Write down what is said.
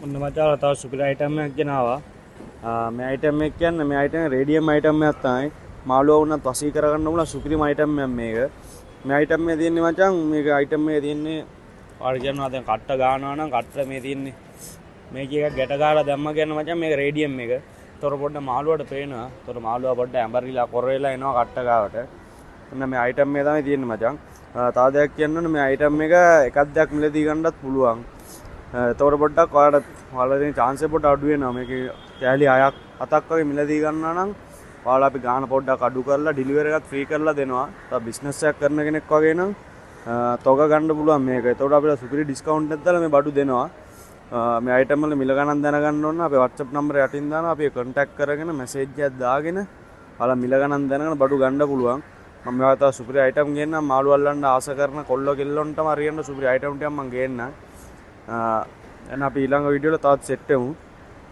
ඔන්න මචං තව සුපිරි අයිටම් එකක් ගෙනාවා. මේ අයිටම් එක කියන්නේ මේ අයිටම් රේඩියම් අයිටම් එකක් තමයි. මාළුවා වුණත් වසී කරගන්න උන සුපිරිම අයිටම් එකක් මේක. මේ අයිටම් එකේ තියෙන්නේ මචං මේක අයිටම් එකේ තියෙන්නේ ඔයාලා කියනවා දැන් කට්ට ගන්නවා නම් කට්ට මේ තියෙන්නේ මේක එකක් ගැට ගහලා දැම්ම කියන මචං මේක රේඩියම් එක. තොර පොඩ්ඩ මාළුවාට පේනවා. තොර මාළුවා පොඩ්ඩ ඇඹරිලා කොර වෙලා එනවා කට්ට ගාවට. ඔන්න මේ අයිටම් එක තමයි තියෙන්නේ මචං. තව දෙයක් කියන්න ඕනේ මේ අයිටම් එක එකක් දෙයක් මිලදී ගන්නත් පුළුවන්. එතකොට පොඩ්ඩක් ඔයාලා දෙන chance එක පොඩ්ඩක් අඩු වෙනවා. මේකේ කෑලි 6ක් 7ක් වගේ මිලදී ගන්නවා නම් ඔයාලා අපි ගාන පොඩ්ඩක් අඩු කරලා ඩිලිවරි එකත් ෆ්‍රී කරලා දෙනවා. තව බිස්නස් එකක් කරන කෙනෙක් වගේ නම් තොග ගන්න පුළුවන් මේක. එතකොට අපිට සුපිරි ඩිස්කවුන්ට් එකක් දාලා මේ බඩු දෙනවා. මේ අයිටම් වල මිල ගණන් දැනගන්න ඕන අපේ WhatsApp නම්බරේ යටින් දානවා. අපි contact කරගෙන මැසේජ් එකක් දාගෙන ඔයාලා මිල ගණන් දැනගෙන බඩු ගන්න පුළුවන්. මම මේවා තව සුපිරි අයිටම් ගේන්නම්. මාළු අල්ලන්න ආස කරන කොල්ල කෙල්ලොන්ටම හරියන්න සුපිරි අයිටම් ටිකක් මම ගේන්නම්. එහෙනම් අපි ඊළඟ වීඩියෝ වල තවත් සෙට් වෙමු.